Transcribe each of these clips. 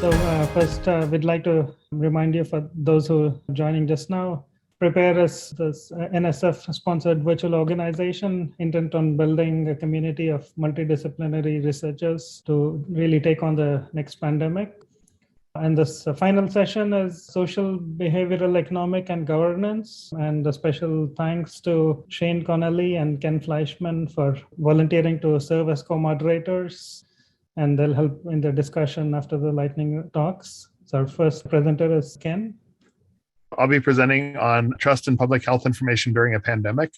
First, we'd like to remind you, for those who are joining just now, Prepare is this NSF-sponsored virtual organization intent on building a community of multidisciplinary researchers to really take on the next pandemic. And this final session is social, behavioral, economic, and governance. And a special thanks to Shane Connelly and Ken Fleischmann for volunteering to serve as co-moderators. And they'll help in the discussion after the lightning talks. So our first presenter is Ken. I'll be presenting on trust in public health information during a pandemic.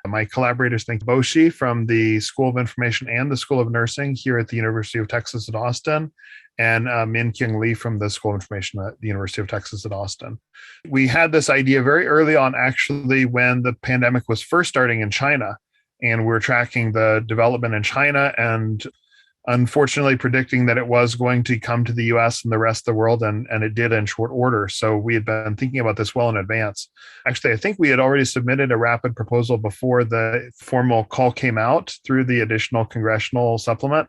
My collaborators think Boshi from the School of Information and the School of Nursing here at the University of Texas at Austin, and Min Kyung Lee from the School of Information at the University of Texas at Austin. We had this idea very early on, actually, when the pandemic was first starting in China, and we're tracking the development in China and unfortunately predicting that it was going to come to the US and the rest of the world, and it did in short order. So we had been thinking about this well in advance. Actually, I think we had already submitted a rapid proposal before the formal call came out through the additional congressional supplement,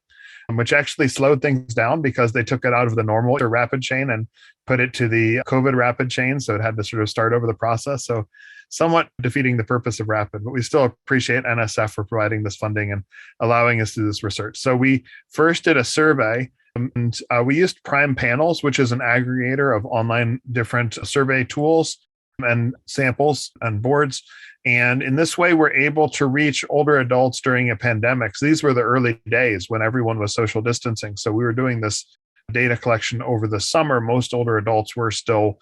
which actually slowed things down because they took it out of the normal rapid chain and put it to the COVID rapid chain. So it had to sort of start over the process. So somewhat defeating the purpose of rapid, but we still appreciate NSF for providing this funding and allowing us to do this research. So we first did a survey, and we used Prime Panels, which is an aggregator of online different survey tools and samples and boards. And in this way, we're able to reach older adults during a pandemic. So these were the early days when everyone was social distancing. So we were doing this data collection over the summer. Most older adults were still,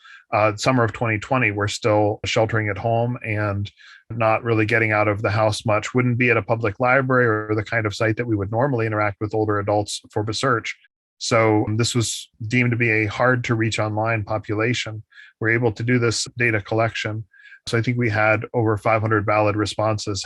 summer of 2020, were still sheltering at home and not really getting out of the house much, wouldn't be at a public library or the kind of site that we would normally interact with older adults for research. So this was deemed to be a hard to reach online population. We're able to do this data collection. So I think we had over 500 valid responses,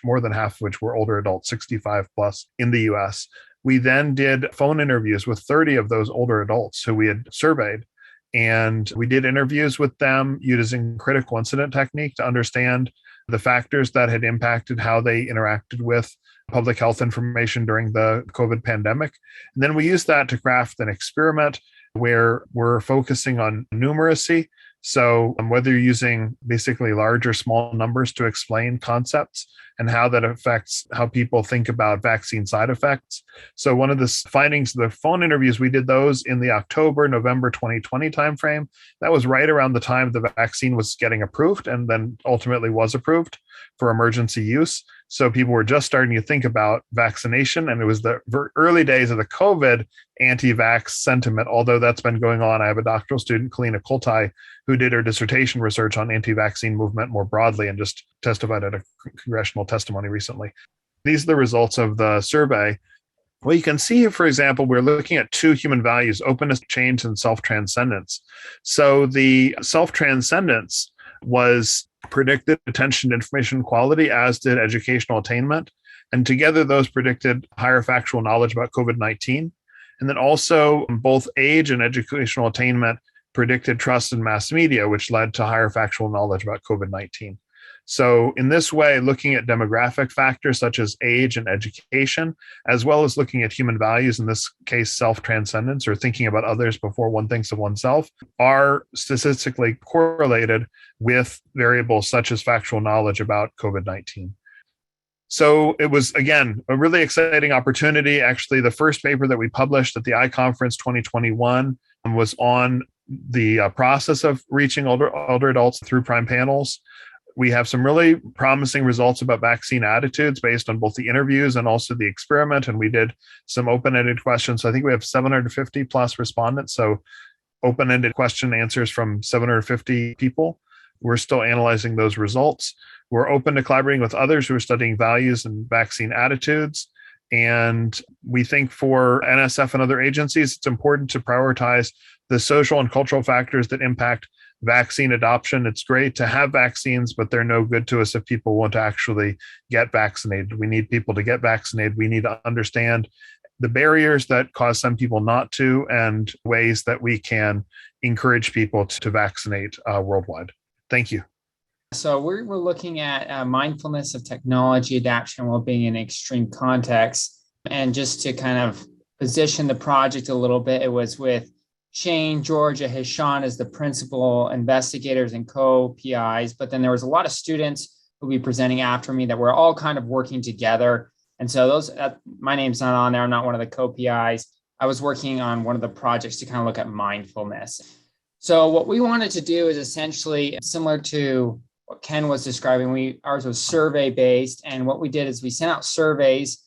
more than half of which were older adults, 65 plus in the US. We then did phone interviews with 30 of those older adults who we had surveyed. And we did interviews with them using critical incident technique to understand the factors that had impacted how they interacted with public health information during the COVID pandemic. And then we used that to craft an experiment where we're focusing on numeracy. So whether you're using basically large or small numbers to explain concepts and how that affects how people think about vaccine side effects. So one of the findings of the phone interviews, we did those in the October, November 2020 timeframe. That was right around the time the vaccine was getting approved and then ultimately was approved for emergency use. So people were just starting to think about vaccination, and it was the early days of the COVID anti-vax sentiment, although that's been going on. I have a doctoral student, Kalina Kultai, who did her dissertation research on anti-vaccine movement more broadly and just testified at a congressional testimony recently. These are the results of the survey. Well, you can see here, for example, we're looking at two human values, openness, change, and self-transcendence. So the self-transcendence was predicted attention to information quality, as did educational attainment. And together, those predicted higher factual knowledge about COVID-19. And then also both age and educational attainment predicted trust in mass media, which led to higher factual knowledge about COVID-19. So in this way, looking at demographic factors such as age and education, as well as looking at human values, in this case, self-transcendence, or thinking about others before one thinks of oneself, are statistically correlated with variables such as factual knowledge about COVID-19. So it was, again, a really exciting opportunity. Actually, the first paper that we published at the iConference 2021 was on the process of reaching older adults through Prime Panels. We have some really promising results about vaccine attitudes based on both the interviews and also the experiment. And we did some open-ended questions. So I think we have 750 plus respondents. So open-ended question answers from 750 people. We're still analyzing those results. We're open to collaborating with others who are studying values and vaccine attitudes. And we think for NSF and other agencies, it's important to prioritize the social and cultural factors that impact vaccine adoption. It's great to have vaccines, but they're no good to us if people want to actually get vaccinated. We need people to get vaccinated. We need to understand the barriers that cause some people not to, and ways that we can encourage people to vaccinate worldwide. Thank you. So we're looking at mindfulness of technology adaptation, well-being in extreme contexts. And just to kind of position the project a little bit, it was with Shane, Georgia, Heshan as the principal investigators and co-PIs, but then there was a lot of students who will be presenting after me that we're all kind of working together. And so my name's not on there. I'm not one of the co-PIs. I was working on one of the projects to kind of look at mindfulness. So what we wanted to do is essentially similar to what Ken was describing. Ours was survey based. And what we did is we sent out surveys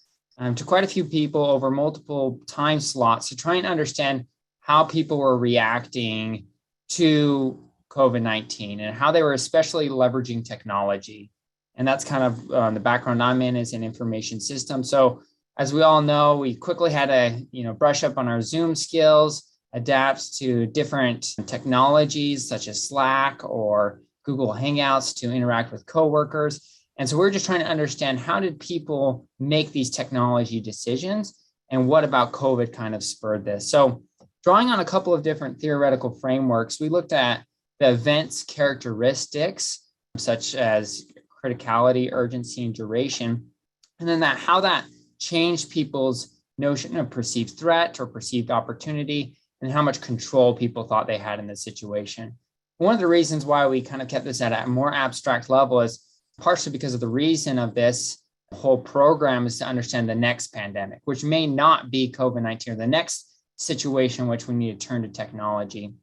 to quite a few people over multiple time slots to try and understand how people were reacting to COVID-19 and how they were especially leveraging technology. And that's kind of the background I'm in is in information systems. So as we all know, we quickly had to brush up on our Zoom skills, adapt to different technologies such as Slack or Google Hangouts to interact with coworkers. And so we're just trying to understand how did people make these technology decisions and what about COVID kind of spurred this. So drawing on a couple of different theoretical frameworks, we looked at the event's characteristics, such as criticality, urgency, and duration, and then how that changed people's notion of perceived threat or perceived opportunity and how much control people thought they had in the situation. One of the reasons why we kind of kept this at a more abstract level is partially because of the reason of this whole program is to understand the next pandemic, which may not be COVID-19 or the next situation in which we need to turn to technology.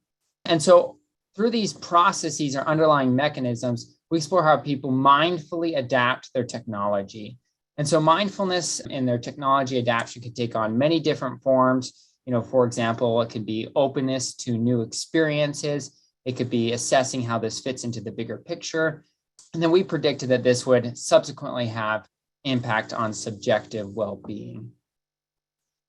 And so through these processes or underlying mechanisms, we explore how people mindfully adapt their technology. And so mindfulness in their technology adaptation could take on many different forms. For example, it could be openness to new experiences. It could be assessing how this fits into the bigger picture. And then we predicted that this would subsequently have impact on subjective well-being.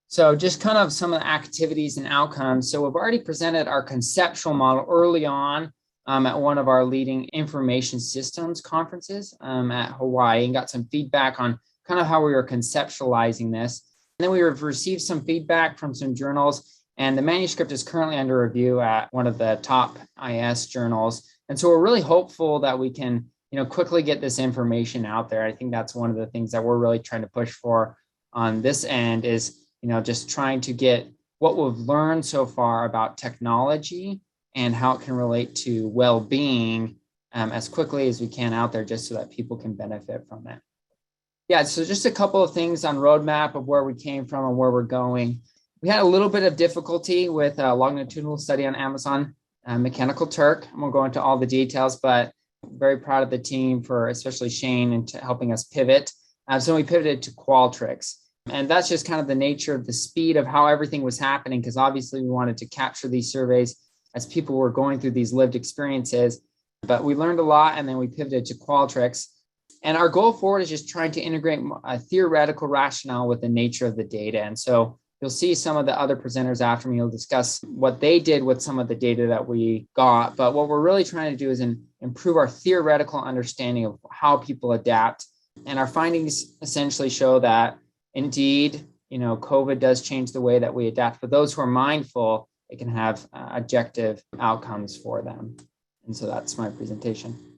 So just kind of some of the activities and outcomes. So we've already presented our conceptual model early on at one of our leading information systems conferences at Hawaii and got some feedback on kind of how we were conceptualizing this. And then we received some feedback from some journals, and the manuscript is currently under review at one of the top IS journals. And so we're really hopeful that we can quickly get this information out there. I think that's one of the things that we're really trying to push for on this end is just trying to get what we've learned so far about technology and how it can relate to well-being as quickly as we can out there, just so that people can benefit from it. Yeah, so just a couple of things on roadmap of where we came from and where we're going. We had a little bit of difficulty with a longitudinal study on Amazon, Mechanical Turk. I won't go into all the details, but very proud of the team for especially Shane and helping us pivot. So we pivoted to Qualtrics. And that's just kind of the nature of the speed of how everything was happening, because obviously we wanted to capture these surveys as people were going through these lived experiences. But we learned a lot, and then we pivoted to Qualtrics. And our goal forward is just trying to integrate a theoretical rationale with the nature of the data. And so you'll see some of the other presenters after me will discuss what they did with some of the data that we got. But what we're really trying to do is improve our theoretical understanding of how people adapt. And our findings essentially show that indeed, COVID does change the way that we adapt. For those who are mindful, it can have objective outcomes for them. And so that's my presentation.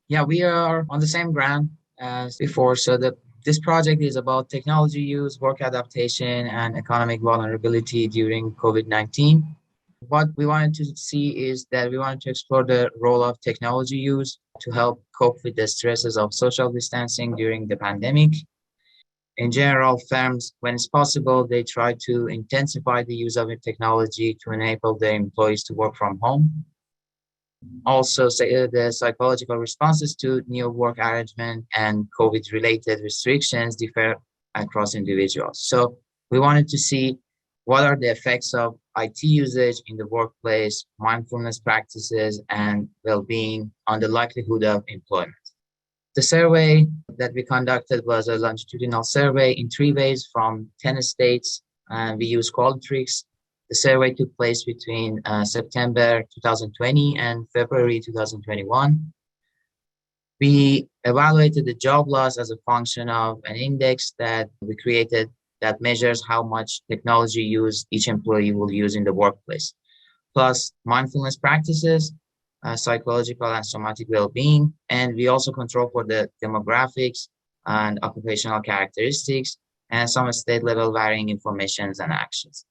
Yeah, we are on the same ground as before. So this project is about technology use, work adaptation, and economic vulnerability during COVID-19. What we wanted to see is that we wanted to explore the role of technology use to help cope with the stresses of social distancing during the pandemic. In general, firms, when it's possible, they try to intensify the use of technology to enable their employees to work from home. Also, the psychological responses to new work arrangement and COVID-related restrictions differ across individuals. So we wanted to see what are the effects of IT usage in the workplace, mindfulness practices, and well-being on the likelihood of employment. The survey that we conducted was a longitudinal survey in 3 ways from 10 states, and we used Qualtrics. The survey took place between September 2020 and February 2021. We evaluated the job loss as a function of an index that we created that measures how much technology use each employee will use in the workplace, plus mindfulness practices, psychological and somatic well-being. And we also control for the demographics and occupational characteristics and some state-level varying informations and actions.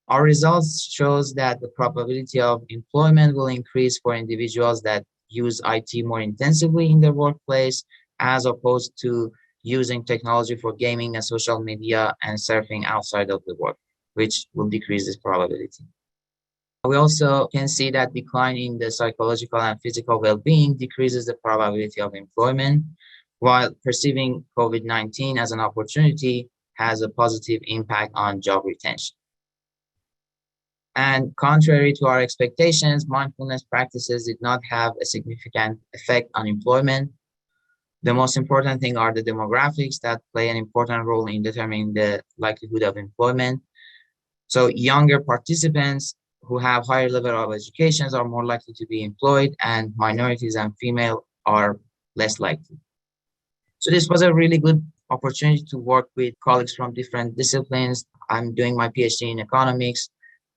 Our results shows that the probability of employment will increase for individuals that use IT more intensively in their workplace, as opposed to using technology for gaming and social media and surfing outside of the work, which will decrease this probability. We also can see that decline in the psychological and physical well-being decreases the probability of employment, while perceiving COVID-19 as an opportunity has a positive impact on job retention. And contrary to our expectations, mindfulness practices did not have a significant effect on employment. The most important thing are the demographics that play an important role in determining the likelihood of employment. So younger participants who have higher level of educations are more likely to be employed, and minorities and female are less likely. So this was a really good opportunity to work with colleagues from different disciplines. I'm doing my PhD in economics.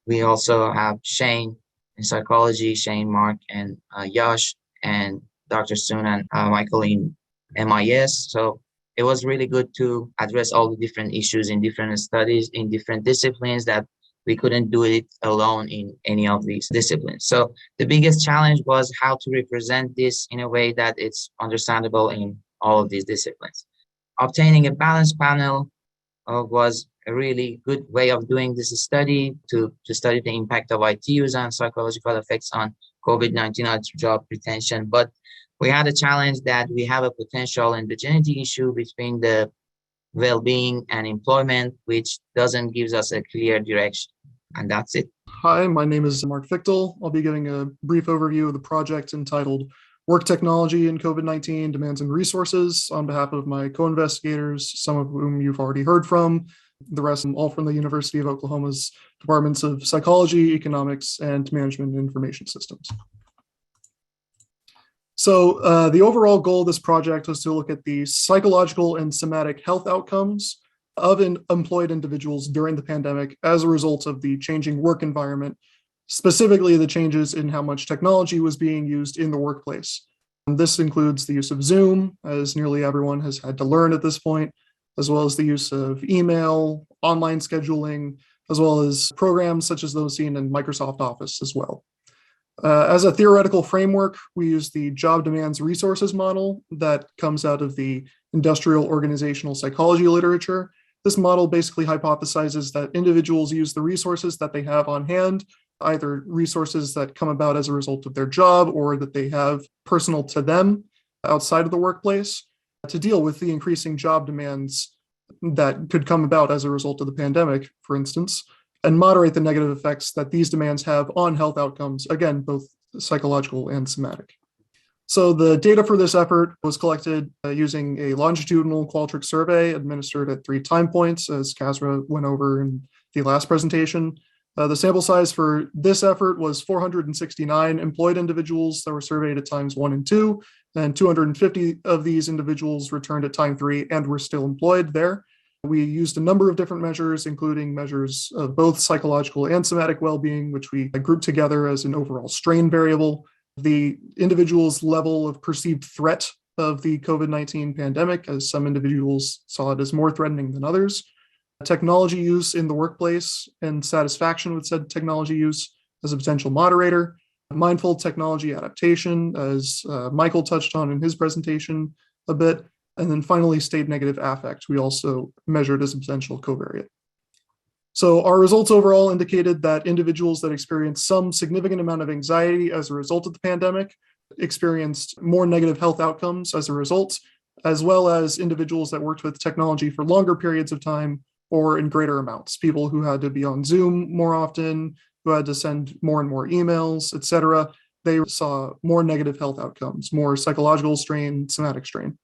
We also have Shane in psychology, Shane, Mark, and Yash, and Dr. Soon and Michael in MIS. So it was really good to address all the different issues in different studies, in different disciplines that we couldn't do it alone in any of these disciplines. So the biggest challenge was how to represent this in a way that it's understandable in all of these disciplines. Obtaining a balanced panel was a really good way of doing this study to study the impact of IT use and psychological effects on COVID-19 on job retention. But we had a challenge that we have a potential indigeneity issue between the well-being and employment, which doesn't give us a clear direction. And that's it. Hi, my name is Mark Fichtel. I'll be giving a brief overview of the project entitled Work Technology in COVID-19 Demands and Resources on behalf of my co-investigators, some of whom you've already heard from, the rest all from the University of Oklahoma's Departments of Psychology, Economics, and Management and Information Systems. So the overall goal of this project was to look at the psychological and somatic health outcomes of employed individuals during the pandemic as a result of the changing work environment, specifically the changes in how much technology was being used in the workplace. And this includes the use of Zoom, as nearly everyone has had to learn at this point, as well as the use of email, online scheduling, as well as programs such as those seen in Microsoft Office as well. As a theoretical framework, we use the job demands resources model that comes out of the industrial organizational psychology literature. This model basically hypothesizes that individuals use the resources that they have on hand, either resources that come about as a result of their job or that they have personal to them outside of the workplace, to deal with the increasing job demands that could come about as a result of the pandemic, for instance, and moderate the negative effects that these demands have on health outcomes, again, both psychological and somatic. So the data for this effort was collected using a longitudinal Qualtrics survey administered at 3 time points, as Kasra went over in the last presentation. The sample size for this effort was 469 employed individuals that were surveyed at times 1 and 2, and 250 of these individuals returned at time 3 and were still employed there. We used a number of different measures, including measures of both psychological and somatic well-being, which we grouped together as an overall strain variable. The individual's level of perceived threat of the COVID-19 pandemic, as some individuals saw it as more threatening than others. Technology use in the workplace and satisfaction with said technology use as a potential moderator. Mindful technology adaptation, as Michael touched on in his presentation a bit. And then finally, state negative affect, we also measured as a potential covariate. So our results overall indicated that individuals that experienced some significant amount of anxiety as a result of the pandemic experienced more negative health outcomes as a result, as well as individuals that worked with technology for longer periods of time or in greater amounts, people who had to be on Zoom more often, who had to send more and more emails, et cetera. They saw more negative health outcomes, more psychological strain, somatic strain.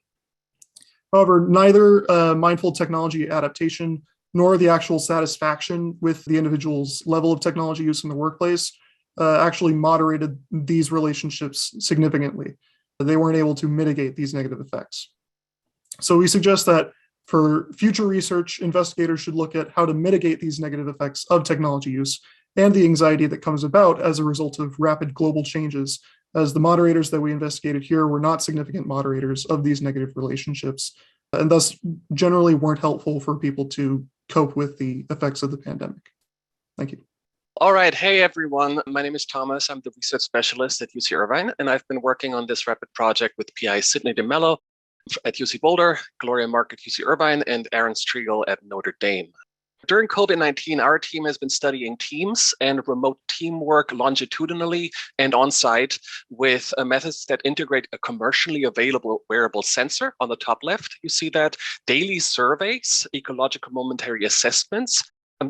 However, neither mindful technology adaptation nor the actual satisfaction with the individual's level of technology use in the workplace actually moderated these relationships significantly. They weren't able to mitigate these negative effects. So we suggest that for future research, investigators should look at how to mitigate these negative effects of technology use and the anxiety that comes about as a result of rapid global changes, as the moderators that we investigated here were not significant moderators of these negative relationships, and thus generally weren't helpful for people to cope with the effects of the pandemic. Thank you. All right. Hey, everyone. My name is Thomas. I'm the research specialist at UC Irvine, and I've been working on this rapid project with PI Sidney DeMello at UC Boulder, Gloria Mark at UC Irvine, and Aaron Striegel at Notre Dame. During COVID-19, our team has been studying teams and remote teamwork longitudinally and on-site with methods that integrate a commercially available wearable sensor. On the top left, you see that daily surveys, ecological momentary assessments,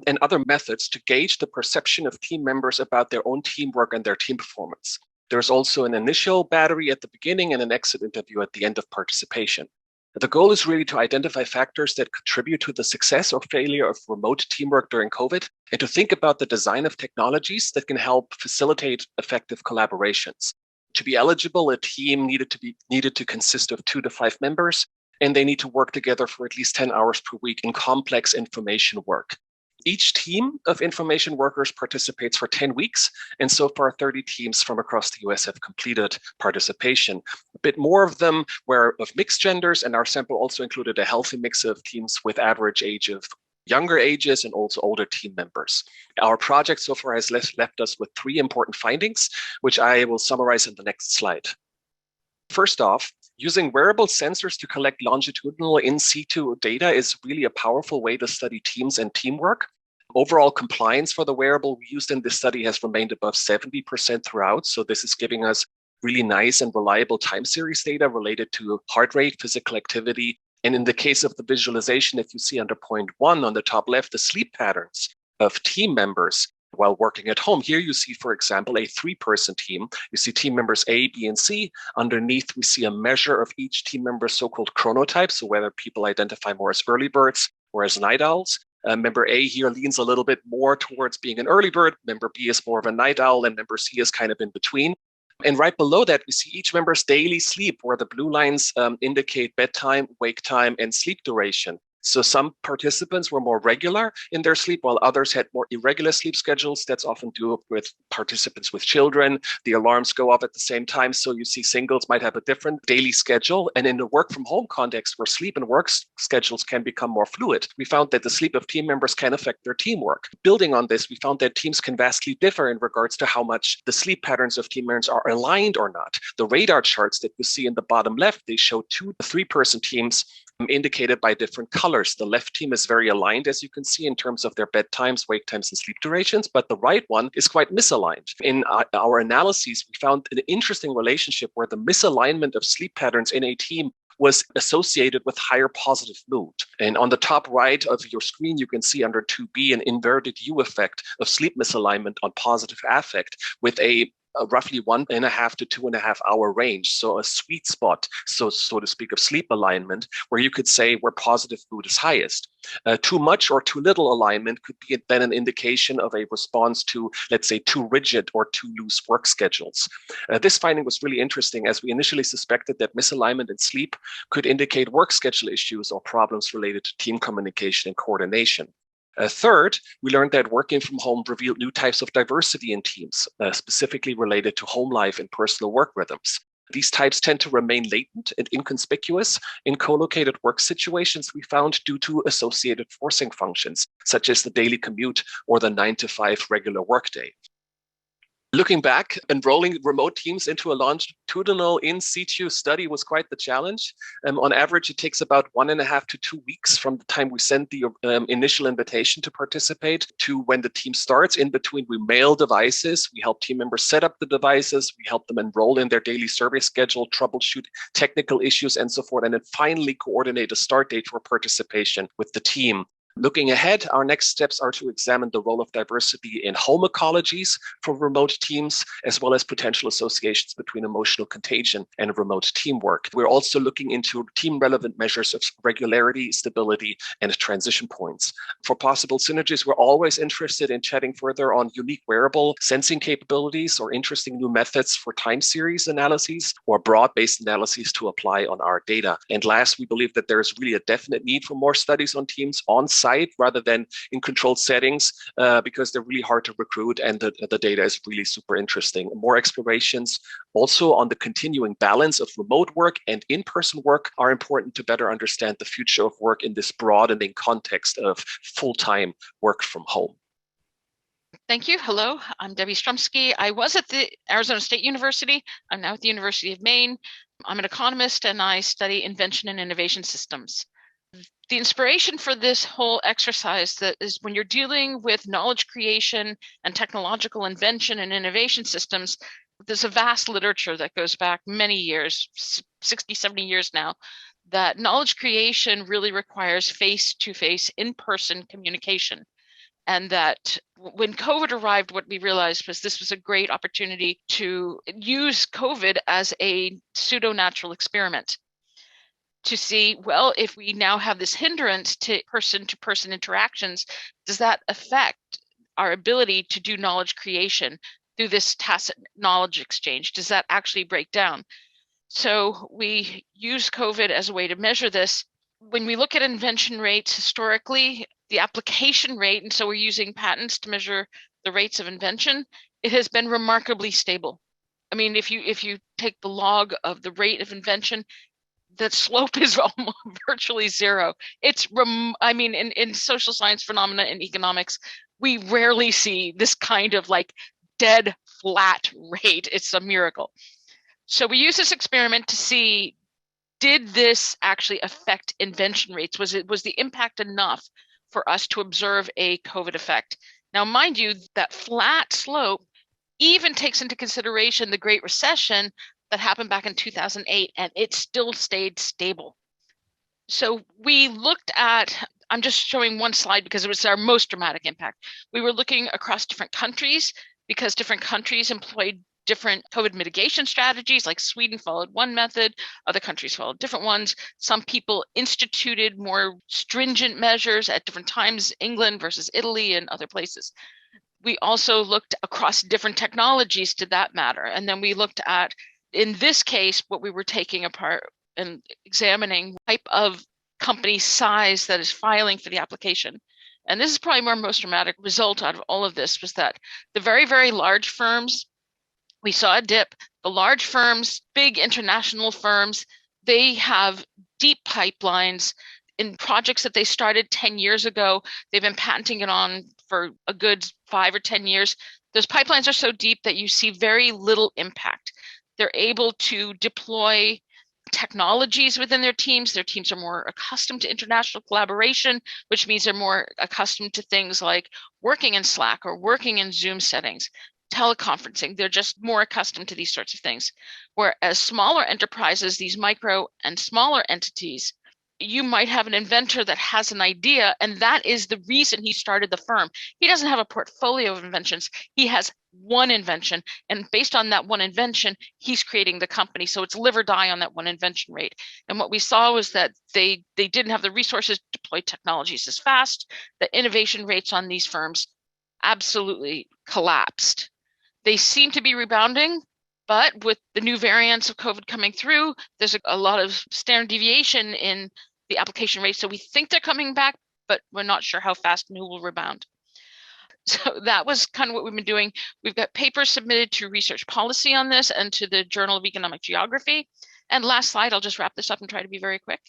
and other methods to gauge the perception of team members about their own teamwork and their team performance. There's also an initial battery at the beginning and an exit interview at the end of participation. The goal is really to identify factors that contribute to the success or failure of remote teamwork during COVID, and to think about the design of technologies that can help facilitate effective collaborations. To be eligible, a team needed to consist of 2 to 5 members, and they need to work together for at least 10 hours per week in complex information work. Each team of information workers participates for 10 weeks, and so far 30 teams from across the US have completed participation. A bit more of them were of mixed genders, and our sample also included a healthy mix of teams with average age of younger ages and also older team members. Our project so far has left us with 3 important findings, which I will summarize in the next slide. First off, using wearable sensors to collect longitudinal in situ data is really a powerful way to study teams and teamwork. Overall compliance for the wearable we used in this study has remained above 70% throughout. So this is giving us really nice and reliable time series data related to heart rate, physical activity. And in the case of the visualization, if you see under point 1 on the top left, the sleep patterns of team members while working at home. Here you see, for example, a 3-person team. You see team members A, B, and C. Underneath, we see a measure of each team member's so-called chronotype, so whether people identify more as early birds or as night owls. Member A here leans a little bit more towards being an early bird. Member B is more of a night owl, and member C is kind of in between. And right below that, we see each member's daily sleep, where the blue lines indicate bedtime, wake time, and sleep duration. So some participants were more regular in their sleep, while others had more irregular sleep schedules. That's often due with participants with children. The alarms go off at the same time. So you see singles might have a different daily schedule. And in the work from home context, where sleep and work schedules can become more fluid, we found that the sleep of team members can affect their teamwork. Building on this, we found that teams can vastly differ in regards to how much the sleep patterns of team members are aligned or not. The radar charts that you see in the bottom left, they show 2 to 3-person teams indicated by different colors. The left team is very aligned, as you can see, in terms of their bedtimes, wake times, and sleep durations, but the right one is quite misaligned. In our analyses, we found an interesting relationship where the misalignment of sleep patterns in a team was associated with higher positive mood. And on the top right of your screen, you can see under 2B an inverted U effect of sleep misalignment on positive affect with a roughly 1.5 to 2.5 hour range. So a sweet spot, so to speak, of sleep alignment, where you could say where positive mood is highest. Too much or too little alignment could be then an indication of a response to, let's say, too rigid or too loose work schedules. This finding was really interesting, as we initially suspected that misalignment in sleep could indicate work schedule issues or problems related to team communication and coordination. Third, we learned that working from home revealed new types of diversity in teams, specifically related to home life and personal work rhythms. These types tend to remain latent and inconspicuous in co-located work situations we found due to associated forcing functions, such as the daily commute or the 9 to 5 regular workday. Looking back, enrolling remote teams into a longitudinal in situ study was quite the challenge. On average, it takes about 1.5 to 2 weeks from the time we send the initial invitation to participate to when the team starts. In between, we mail devices, we help team members set up the devices, we help them enroll in their daily survey schedule, troubleshoot technical issues, and so forth, and then finally coordinate a start date for participation with the team. Looking ahead, our next steps are to examine the role of diversity in home ecologies for remote teams, as well as potential associations between emotional contagion and remote teamwork. We're also looking into team-relevant measures of regularity, stability, and transition points. For possible synergies, we're always interested in chatting further on unique wearable sensing capabilities or interesting new methods for time series analyses or broad-based analyses to apply on our data. And last, we believe that there is really a definite need for more studies on teams on site rather than in controlled settings because they're really hard to recruit and the data is really super interesting. More explorations also on the continuing balance of remote work and in-person work are important to better understand the future of work in this broadening context of full-time work from home. Thank you. Hello, I'm Debbie Strumsky. I was at the Arizona State University. I'm now at the University of Maine. I'm an economist and I study invention and innovation systems. The inspiration for this whole exercise that is when you're dealing with knowledge creation and technological invention and innovation systems, there's a vast literature that goes back many years, 60, 70 years now, that knowledge creation really requires face-to-face, in-person communication. And that when COVID arrived, what we realized was this was a great opportunity to use COVID as a pseudo-natural experiment to see, well, if we now have this hindrance to person-to-person interactions, does that affect our ability to do knowledge creation through this tacit knowledge exchange? Does that actually break down? So we use COVID as a way to measure this. When we look at invention rates historically, the application rate, and so we're using patents to measure the rates of invention, it has been remarkably stable. I mean, if you take the log of the rate of invention, the slope is almost virtually zero. In social science phenomena in economics, we rarely see this kind of like dead flat rate. It's a miracle. So we use this experiment to see, did this actually affect invention rates? Was the impact enough for us to observe a COVID effect? Now, mind you, that flat slope even takes into consideration the Great Recession that happened back in 2008, and it still stayed stable. So we looked at, I'm just showing one slide because it was our most dramatic impact. We were looking across different countries because different countries employed different COVID mitigation strategies, like Sweden followed one method, other countries followed different ones. Some people instituted more stringent measures at different times, England versus Italy and other places. We also looked across different technologies to that matter. And then we looked at, in this case, what we were taking apart and examining type of company size that is filing for the application. And this is probably our most dramatic result out of all of this, was that the very, very large firms, we saw a dip. The large firms, big international firms, they have deep pipelines in projects that they started 10 years ago. They've been patenting it on for a good 5 or 10 years. Those pipelines are so deep that you see very little impact. They're able to deploy technologies within their teams. Their teams are more accustomed to international collaboration, which means they're more accustomed to things like working in Slack or working in Zoom settings, teleconferencing. They're just more accustomed to these sorts of things. Whereas smaller enterprises, these micro and smaller entities, you might have an inventor that has an idea, and that is the reason he started the firm. He doesn't have a portfolio of inventions. He has one invention, and based on that one invention, he's creating the company. So it's live or die on that one invention rate. And what we saw was that they didn't have the resources to deploy technologies as fast. The innovation rates on these firms absolutely collapsed. They seem to be rebounding, but with the new variants of COVID coming through, there's a lot of standard deviation in the application rate. So we think they're coming back, but we're not sure how fast and who will rebound. So that was kind of what we've been doing. We've got papers submitted to research policy on this and to the Journal of Economic Geography. And last slide, I'll just wrap this up and try to be very quick.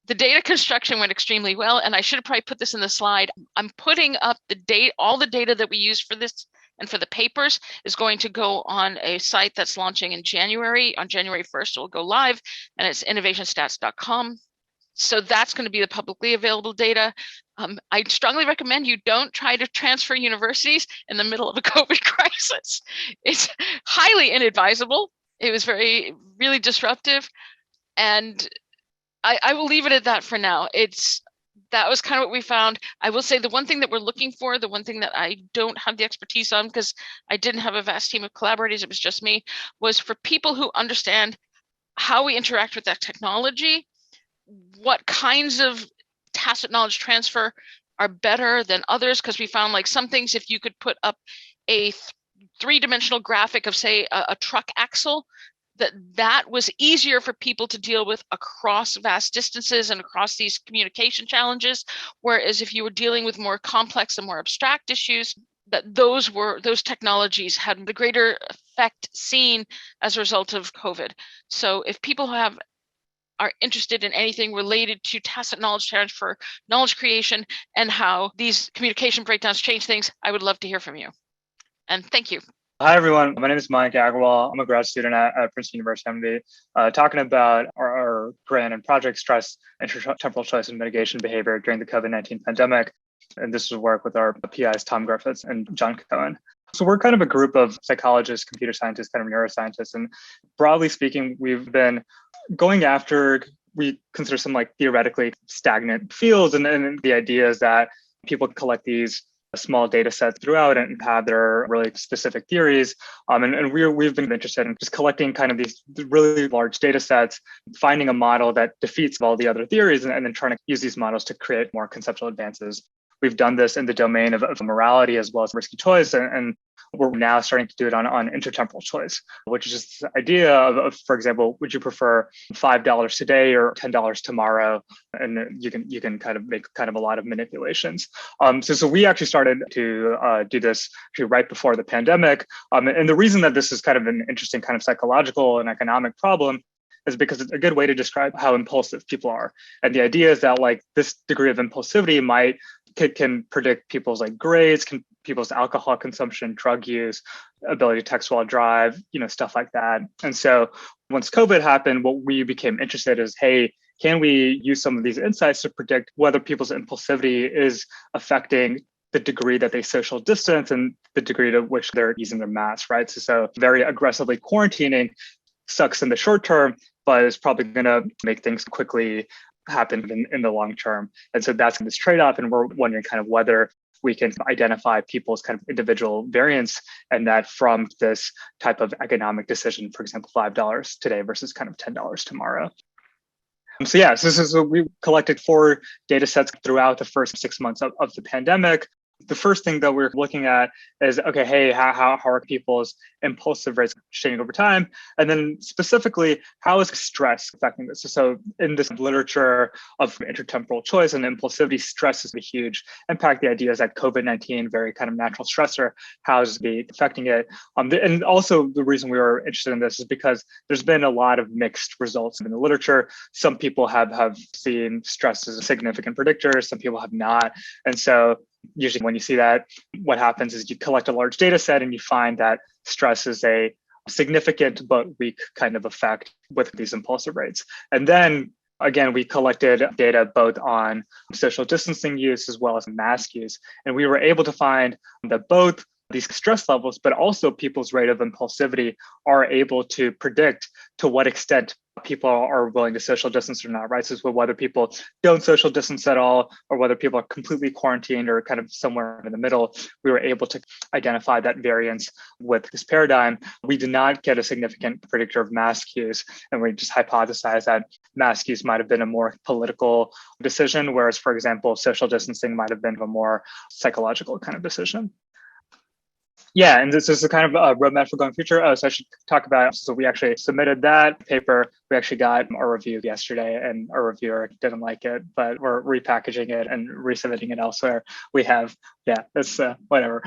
The data construction went extremely well, and I should have probably put this in the slide. I'm putting up the data, all the data that we use for this and for the papers is going to go on a site that's launching in January. On January 1st, it will go live, and it's innovationstats.com. So that's going to be the publicly available data. I strongly recommend you don't try to transfer universities in the middle of a COVID crisis. It's highly inadvisable. It was really disruptive. And I will leave it at that for now. That was kind of what we found. I will say the one thing that we're looking for, the one thing that I don't have the expertise on because I didn't have a vast team of collaborators, it was just me, was for people who understand how we interact with that technology, what kinds of tacit knowledge transfer are better than others, because we found like some things, if you could put up a three-dimensional graphic of, say, a truck axle, that was easier for people to deal with across vast distances and across these communication challenges. Whereas if you were dealing with more complex and more abstract issues, that those technologies had the greater effect seen as a result of COVID. So if people have are interested in anything related to tacit knowledge transfer, knowledge creation, and how these communication breakdowns change things, I would love to hear from you. And thank you. Hi, everyone. My name is Mayank Agrawal. I'm a grad student at Princeton University. I'm going to be talking about our grant and project stress, intertemporal choice, and mitigation behavior during the COVID-19 pandemic. And this is work with our PIs, Tom Griffiths and John Cohen. So we're kind of a group of psychologists, computer scientists, kind of neuroscientists. And broadly speaking, we've been going after, we consider some like theoretically stagnant fields. And the idea is that people collect these small data sets throughout and have their really specific theories. And we've been interested in just collecting kind of these really large data sets, finding a model that defeats all the other theories, and then trying to use these models to create more conceptual advances. We've done this in the domain of morality as well as risky choice, and we're now starting to do it on intertemporal choice, which is just this idea of, for example, would you prefer $5 today or $10 tomorrow? And you can kind of make kind of a lot of manipulations. So we actually started to do this right before the pandemic, and the reason that this is kind of an interesting kind of psychological and economic problem is because it's a good way to describe how impulsive people are. And the idea is that like this degree of impulsivity can predict people's like grades, people's alcohol consumption, drug use, ability to text while drive, stuff like that. And so once COVID happened, what we became interested is, hey, can we use some of these insights to predict whether people's impulsivity is affecting the degree that they social distance and the degree to which they're using their masks, right? So very aggressively quarantining sucks in the short term, but it's probably going to make things quickly happen in the long term. And so that's this trade-off. And we're wondering kind of whether we can identify people's kind of individual variance, and that from this type of economic decision, for example, $5 today versus kind of $10 tomorrow. So we collected 4 data sets throughout the first 6 months of the pandemic. The first thing that we're looking at is, okay, hey, how are people's impulsive rates changing over time? And then specifically, how is stress affecting this? So in this literature of intertemporal choice and impulsivity, stress is a huge impact. The idea is that COVID-19, very kind of natural stressor, how is it affecting it? And also the reason we were interested in this is because there's been a lot of mixed results in the literature. Some people have seen stress as a significant predictor, some people have not. And so usually when you see that, what happens is you collect a large data set and you find that stress is a significant but weak kind of effect with these impulsive rates. And then again, we collected data both on social distancing use as well as mask use. And we were able to find that both these stress levels, but also people's rate of impulsivity are able to predict to what extent people are willing to social distance or not, right? So whether people don't social distance at all, or whether people are completely quarantined or kind of somewhere in the middle, we were able to identify that variance with this paradigm. We did not get a significant predictor of mask use, and we just hypothesized that mask use might have been a more political decision, whereas, for example, social distancing might have been a more psychological kind of decision. Yeah, and this is a kind of a roadmap for going future. So I should talk about, so we actually submitted that paper. We actually got our review yesterday, and our reviewer didn't like it, but we're repackaging it and resubmitting it elsewhere. We have, it's whatever.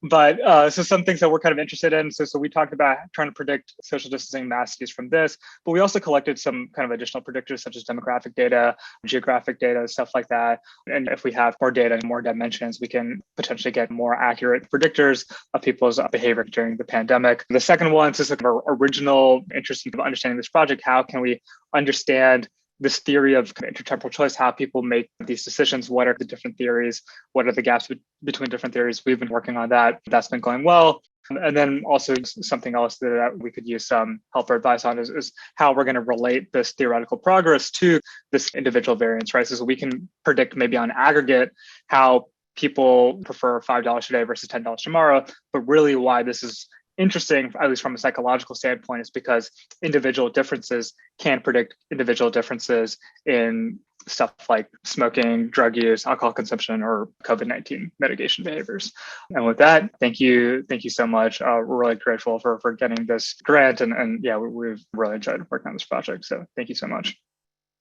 But so some things that we're kind of interested in. So we talked about trying to predict social distancing mask use from this, but we also collected some kind of additional predictors such as demographic data, geographic data, stuff like that. And if we have more data and more dimensions, we can potentially get more accurate predictors of people's behavior during the pandemic. The second one, this is our original interest in understanding this project. How can we understand this theory of intertemporal choice, how people make these decisions? What are the different theories? What are the gaps between different theories? We've been working on that. That's been going well. And then also something else that we could use some help or advice on is how we're going to relate this theoretical progress to this individual variance, right? So we can predict maybe on aggregate how people prefer $5 today versus $10 tomorrow, but really why this is interesting, at least from a psychological standpoint, is because individual differences can predict individual differences in stuff like smoking, drug use, alcohol consumption, or COVID-19 mitigation behaviors. And with that, thank you so much. We're really grateful for getting this grant, and we've really enjoyed working on this project. So thank you so much.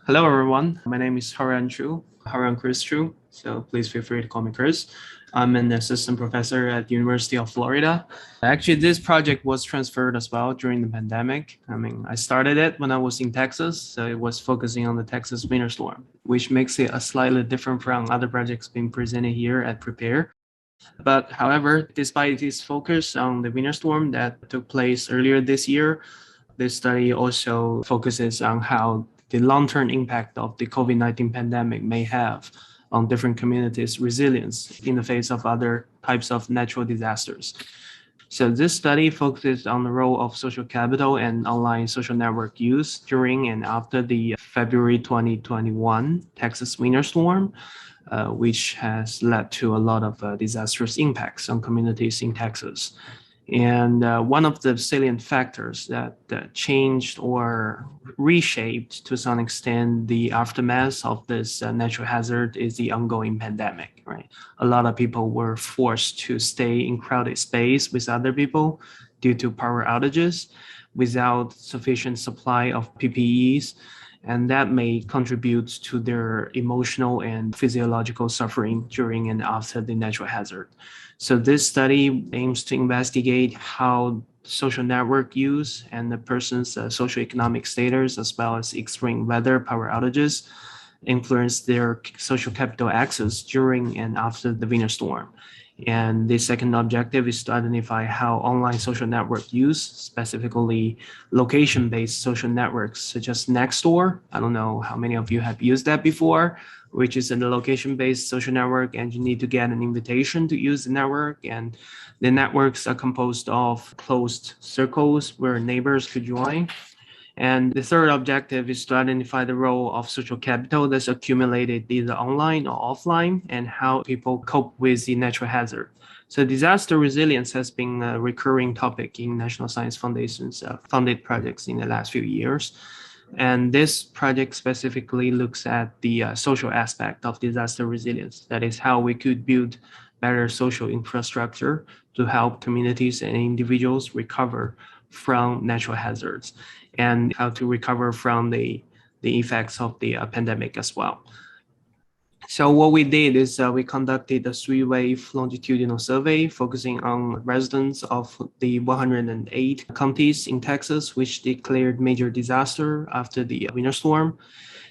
Hello, everyone. My name is Haoran Chris Chu. So please feel free to call me Chris. I'm an assistant professor at the University of Florida. Actually, this project was transferred as well during the pandemic. I started it when I was in Texas, so it was focusing on the Texas winter storm, which makes it a slightly different from other projects being presented here at Prepare. But however, despite this focus on the winter storm that took place earlier this year, this study also focuses on how the long-term impact of the COVID-19 pandemic may have on different communities' resilience in the face of other types of natural disasters. So this study focuses on the role of social capital and online social network use during and after the February 2021 Texas winter storm, which has led to a lot of disastrous impacts on communities in Texas. And one of the salient factors that changed or reshaped to some extent the aftermath of this natural hazard is the ongoing pandemic, right? A lot of people were forced to stay in crowded space with other people due to power outages without sufficient supply of PPEs. And that may contribute to their emotional and physiological suffering during and after the natural hazard. So this study aims to investigate how social network use and the person's socioeconomic status, as well as extreme weather power outages, influence their social capital access during and after the winter storm. And the second objective is to identify how online social network use, specifically location-based social networks such as Nextdoor. I don't know how many of you have used that before, which is a location-based social network, and you need to get an invitation to use the network. And the networks are composed of closed circles where neighbors could join. And the third objective is to identify the role of social capital that's accumulated either online or offline and how people cope with the natural hazard. So disaster resilience has been a recurring topic in National Science Foundation's funded projects in the last few years. And this project specifically looks at the social aspect of disaster resilience. That is how we could build better social infrastructure to help communities and individuals recover from natural hazards and how to recover from the effects of the pandemic as well. So what we did is we conducted a 3-wave longitudinal survey focusing on residents of the 108 counties in Texas, which declared major disaster after the winter storm,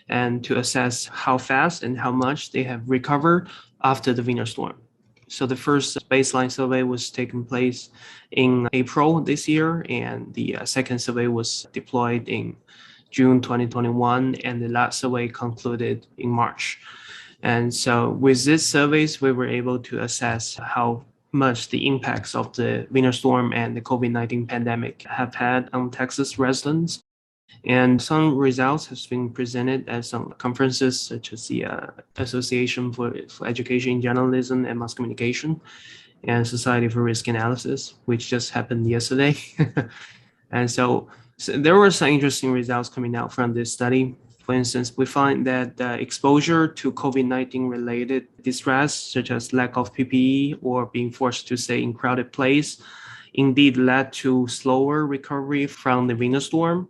and to assess how fast and how much they have recovered after the winter storm. So the first baseline survey was taking place in April this year, and the second survey was deployed in June 2021, and the last survey concluded in March. And so with these surveys, we were able to assess how much the impacts of the winter storm and the COVID-19 pandemic have had on Texas residents. And some results have been presented at some conferences, such as the Association for Education in Journalism and Mass Communication and Society for Risk Analysis, which just happened yesterday. And so there were some interesting results coming out from this study. For instance, we find that exposure to COVID-19 related distress, such as lack of PPE or being forced to stay in crowded place, indeed led to slower recovery from the winter storm.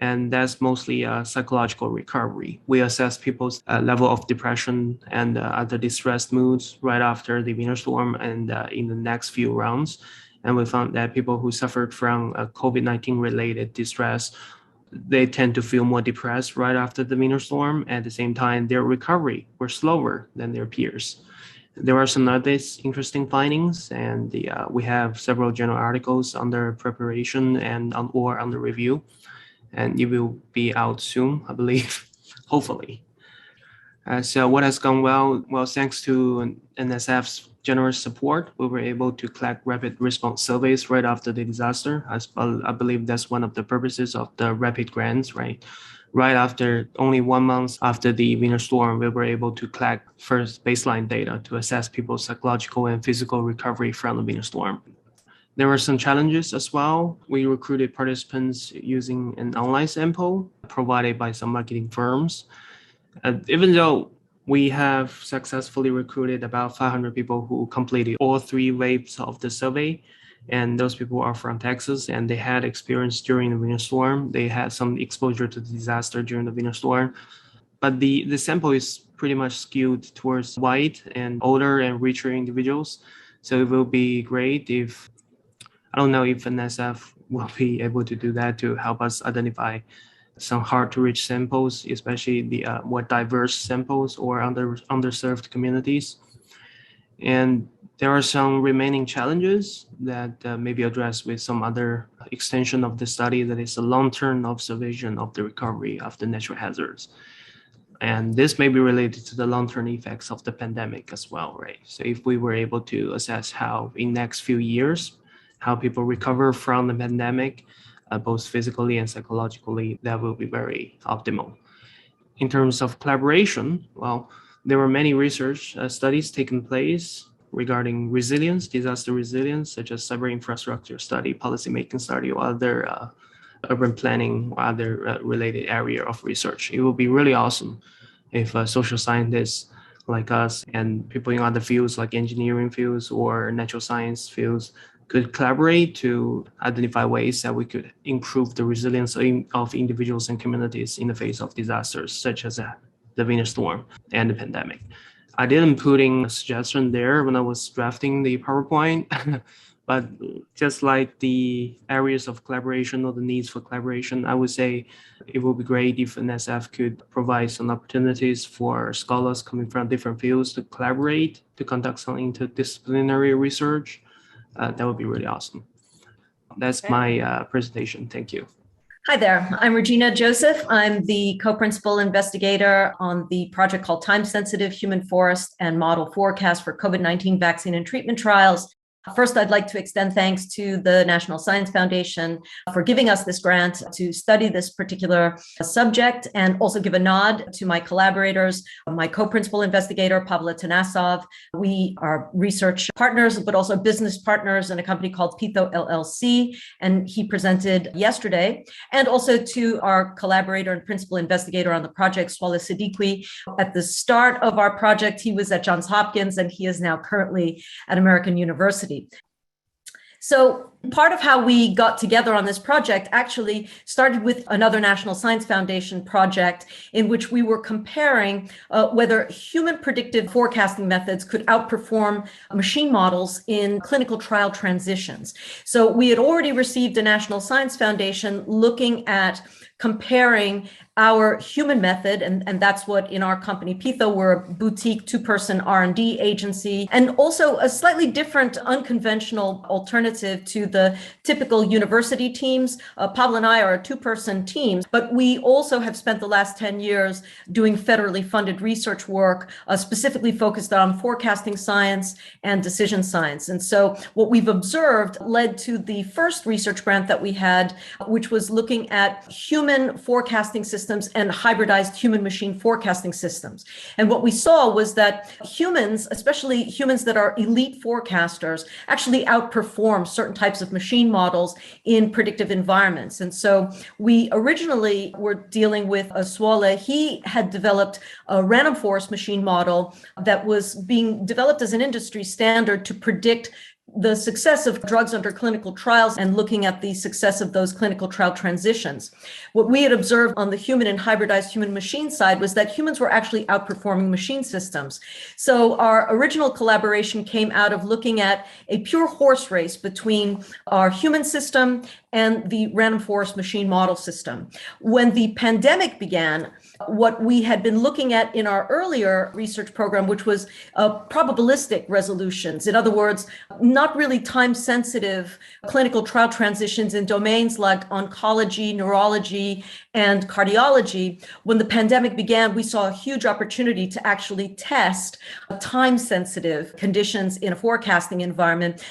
And that's mostly a psychological recovery. We assess people's level of depression and other distressed moods right after the winter storm and in the next few rounds. And we found that people who suffered from COVID-19 related distress, they tend to feel more depressed right after the winter storm. At the same time, their recovery were slower than their peers. There are some other interesting findings, and we have several journal articles under preparation and or under review. And it will be out soon, I believe, hopefully. So what has gone well? Well, thanks to NSF's generous support, we were able to collect rapid response surveys right after the disaster. I believe that's one of the purposes of the rapid grants, right? Right after, only 1 month after the winter storm, we were able to collect first baseline data to assess people's psychological and physical recovery from the winter storm. There were some challenges as well. We recruited participants using an online sample provided by some marketing firms. Even though we have successfully recruited about 500 people who completed all 3 waves of the survey, and those people are from Texas and they had experience during the winter storm. They had some exposure to the disaster during the winter storm. but the sample is pretty much skewed towards white and older and richer individuals. So it will be great if, I don't know if NSF will be able to do that to help us identify some hard to reach samples, especially the more diverse samples or underserved communities. And there are some remaining challenges that may be addressed with some other extension of the study, that is a long-term observation of the recovery of the natural hazards. And this may be related to the long-term effects of the pandemic as well, right? So if we were able to assess how in next few years, how people recover from the pandemic, both physically and psychologically, that will be very optimal. In terms of collaboration, well, there were many research studies taking place regarding resilience, disaster resilience, such as cyber infrastructure study, policymaking study, or other urban planning, or other related area of research. It would be really awesome if social scientists like us and people in other fields like engineering fields or natural science fields could collaborate to identify ways that we could improve the resilience of individuals and communities in the face of disasters, such as the winter storm and the pandemic. I didn't put in a suggestion there when I was drafting the PowerPoint, but just like the areas of collaboration or the needs for collaboration, I would say it would be great if NSF could provide some opportunities for scholars coming from different fields to collaborate, to conduct some interdisciplinary research. That would be really awesome. That's my presentation. Thank you. Hi there, I'm Regina Joseph. I'm the co-principal investigator on the project called Time Sensitive Human Forest and Model Forecast for COVID-19 Vaccine and Treatment Trials. First, I'd like to extend thanks to the National Science Foundation for giving us this grant to study this particular subject, and also give a nod to my collaborators, my co-principal investigator, Pavla Tanasov. We are research partners, but also business partners in a company called Pytho LLC, and he presented yesterday. And also to our collaborator and principal investigator on the project, Swale Siddiqui. At the start of our project, he was at Johns Hopkins, and he is now currently at American University. So part of how we got together on this project actually started with another National Science Foundation project in which we were comparing whether human predictive forecasting methods could outperform machine models in clinical trial transitions. So we had already received a National Science Foundation looking at comparing our human method, and that's what in our company, Pytho, we're a boutique two-person R&D agency, and also a slightly different, unconventional alternative to the typical university teams. Pablo and I are a two-person team, but we also have spent the last 10 years doing federally funded research work, specifically focused on forecasting science and decision science. And so what we've observed led to the first research grant that we had, which was looking at human forecasting systems and hybridized human-machine forecasting systems. And what we saw was that humans, especially humans that are elite forecasters, actually outperform certain types of machine models in predictive environments. And so we originally were dealing with Swale. He had developed a random forest machine model that was being developed as an industry standard to predict the success of drugs under clinical trials and looking at the success of those clinical trial transitions. What we had observed on the human and hybridized human machine side was that humans were actually outperforming machine systems. So our original collaboration came out of looking at a pure horse race between our human system and the random forest machine model system. When the pandemic began, what we had been looking at in our earlier research program, which was probabilistic resolutions. In other words, not really time-sensitive clinical trial transitions in domains like oncology, neurology, and cardiology. When the pandemic began, we saw a huge opportunity to actually test time-sensitive conditions in a forecasting environment,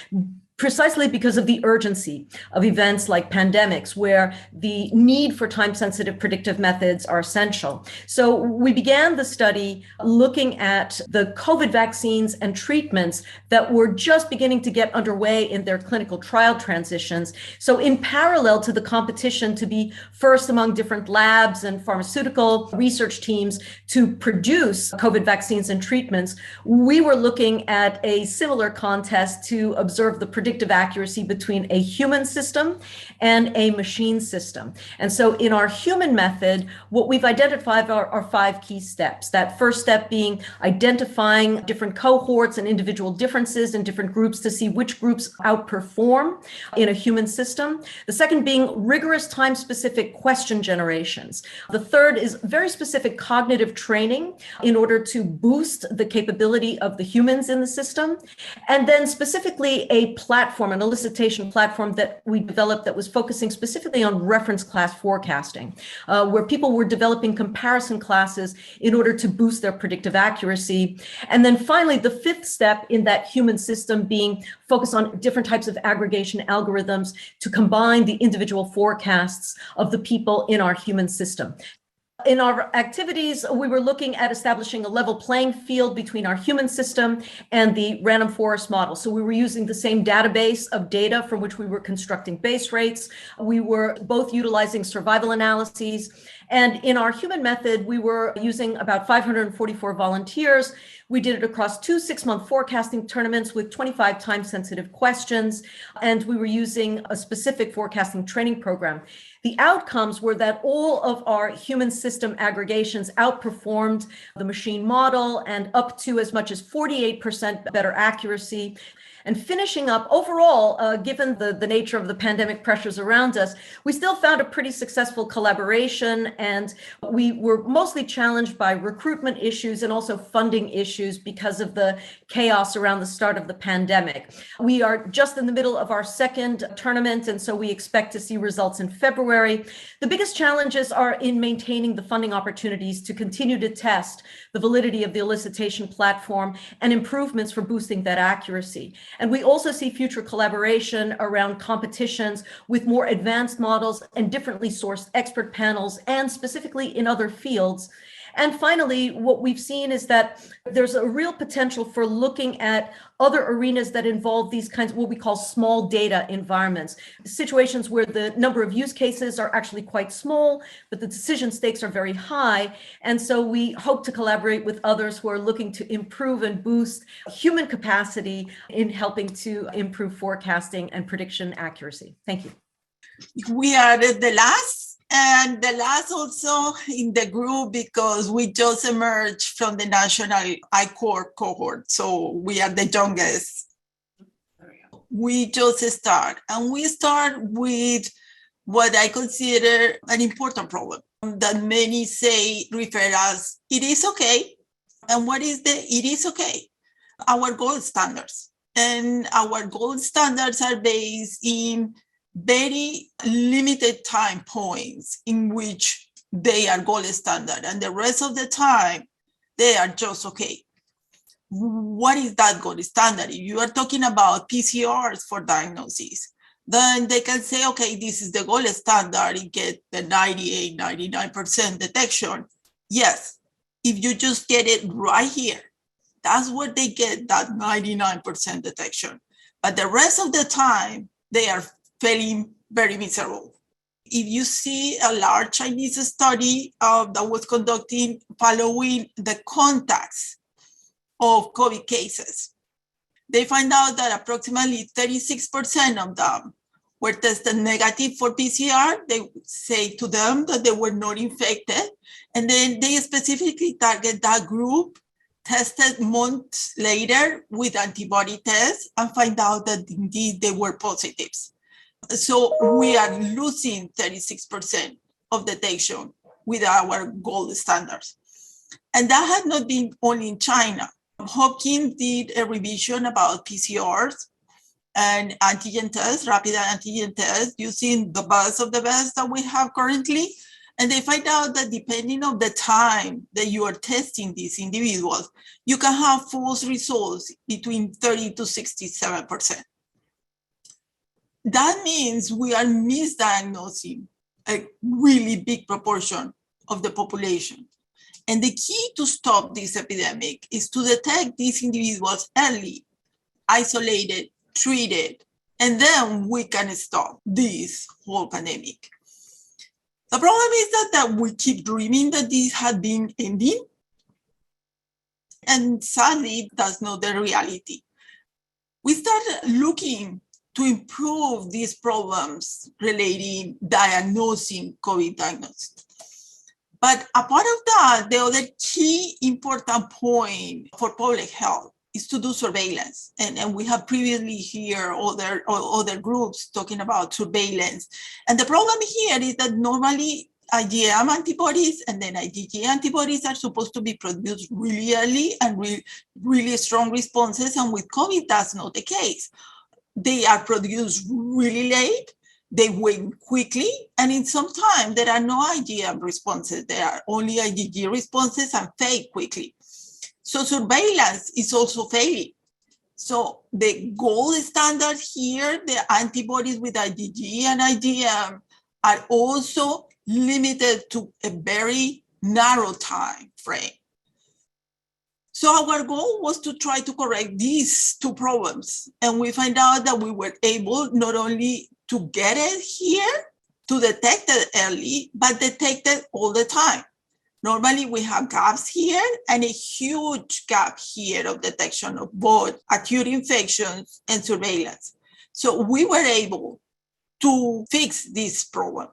precisely because of the urgency of events like pandemics, where the need for time-sensitive predictive methods are essential. So we began the study looking at the COVID vaccines and treatments that were just beginning to get underway in their clinical trial transitions. So in parallel to the competition to be first among different labs and pharmaceutical research teams to produce COVID vaccines and treatments, we were looking at a similar contest to observe the prediction predictive accuracy between a human system and a machine system. And so in our human method, what we've identified are 5 key steps. That first step being identifying different cohorts and individual differences in different groups to see which groups outperform in a human system. The second being rigorous time-specific question generations. The third is very specific cognitive training in order to boost the capability of the humans in the system. And then specifically a platform, an elicitation platform that we developed that was focusing specifically on reference class forecasting, where people were developing comparison classes in order to boost their predictive accuracy. And then finally, the 5th step in that human system being focused on different types of aggregation algorithms to combine the individual forecasts of the people in our human system. In our activities, we were looking at establishing a level playing field between our human system and the random forest model. So we were using the same database of data from which we were constructing base rates. We were both utilizing survival analyses. And in our human method, we were using about 544 volunteers. We did it across 2 6-month forecasting tournaments with 25 time-sensitive questions, and we were using a specific forecasting training program. The outcomes were that all of our human system aggregations outperformed the machine model and up to as much as 48% better accuracy. And finishing up, overall, given the nature of the pandemic pressures around us, we still found a pretty successful collaboration, and we were mostly challenged by recruitment issues and also funding issues because of the chaos around the start of the pandemic. We are just in the middle of our 2nd tournament, and so we expect to see results in February. The biggest challenges are in maintaining the funding opportunities to continue to test the validity of the elicitation platform and improvements for boosting that accuracy. And we also see future collaboration around competitions with more advanced models and differently sourced expert panels, and specifically in other fields. And finally, what we've seen is that there's a real potential for looking at other arenas that involve these kinds of what we call small data environments, situations where the number of use cases are actually quite small, but the decision stakes are very high. And so we hope to collaborate with others who are looking to improve and boost human capacity in helping to improve forecasting and prediction accuracy. Thank you. We are the last. And the last also in the group, because we just emerged from the national I-Core cohort. So we are the youngest. We just start. And we start with what I consider an important problem that many refer as, it is okay. And what is it is okay? Our gold standards. And our gold standards are based in very limited time points in which they are gold standard, and the rest of the time they are just okay. What is that gold standard? If you are talking about PCRs for diagnosis, then they can say, okay, this is the gold standard, you get the 98, 99% detection. Yes, if you just get it right here, that's where they get that 99% detection. But the rest of the time, they are feeling very miserable. If you see a large Chinese study that was conducted following the contacts of COVID cases, they find out that approximately 36% of them were tested negative for PCR. They say to them that they were not infected. And then they specifically target that group, tested months later with antibody tests, and find out that indeed they were positives. So we are losing 36% of detection with our gold standards. And that had not been only in China. Hopkins did a revision about PCRs and antigen tests, rapid antigen tests, using the best of the best that we have currently. And they find out that depending on the time that you are testing these individuals, you can have false results between 30 to 67%. That means we are misdiagnosing a really big proportion of the population. And the key to stop this epidemic is to detect these individuals early, isolated, treated, and then we can stop this whole pandemic. The problem is that we keep dreaming that this had been ending. And sadly, that's not the reality. We started looking to improve these problems relating diagnosing COVID diagnosis. But apart of that, the other key important point for public health is to do surveillance. And we have previously here other groups talking about surveillance. And the problem here is that normally IgM antibodies and then IgG antibodies are supposed to be produced really early and really strong responses. And with COVID, that's not the case. They are produced really late, they wane quickly, and in some time there are no IgM responses. There are only IgG responses and fade quickly. So surveillance is also failing. So the gold standard here, the antibodies with IgG and IgM are also limited to a very narrow time frame. So our goal was to try to correct these two problems. And we find out that we were able not only to get it here, to detect it early, but detect it all the time. Normally we have gaps here and a huge gap here of detection of both acute infections and surveillance. So we were able to fix this problem.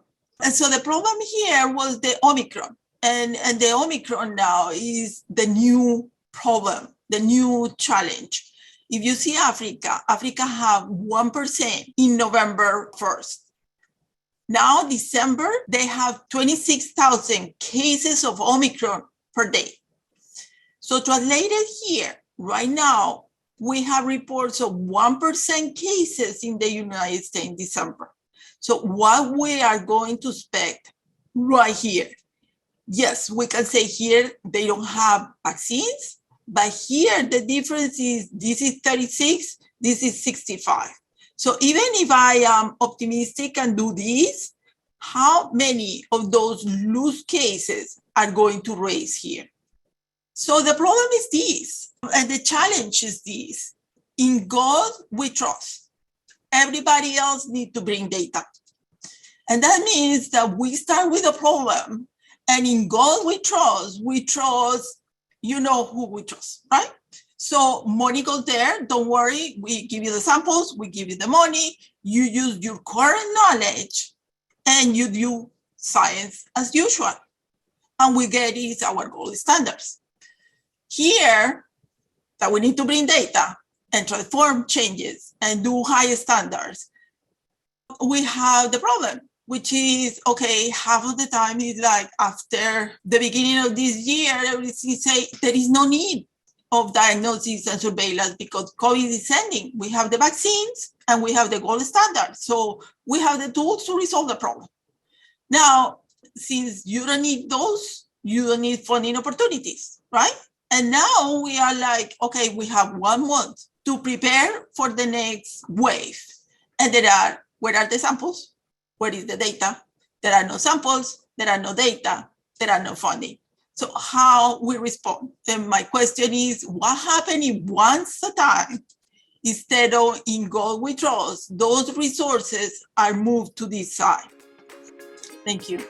And so the problem here was the Omicron. And the Omicron now is the new problem, the new challenge. If you see Africa have 1% in November 1st. Now, December, they have 26,000 cases of Omicron per day. So translated here, right now, we have reports of 1% cases in the United States in December. So what we are going to expect right here, yes, we can say here they don't have vaccines, but here the difference is this is 36, this is 65. So even if I am optimistic and do this, how many of those loose cases are going to raise here? So the problem is this, and the challenge is this. In God we trust. Everybody else needs to bring data. And that means that we start with a problem, and in God we trust, you know who we trust, right? So money goes there, don't worry, we give you the samples, we give you the money, you use your current knowledge, and you do science as usual. And we get is our gold standards. Here, that we need to bring data and transform changes and do high standards, we have the problem, which is, okay, half of the time is like after the beginning of this year, everything say there is no need of diagnosis and surveillance because COVID is ending. We have the vaccines and we have the gold standard. So we have the tools to resolve the problem. Now, since you don't need those, you don't need funding opportunities, right? And now we are like, okay, we have 1 month to prepare for the next wave. And where are the samples? Where is the data? There are no samples, there are no data, there are no funding. So how we respond? Then my question is, what happens if once a time, instead of in God we trust, those resources are moved to this side? Thank you.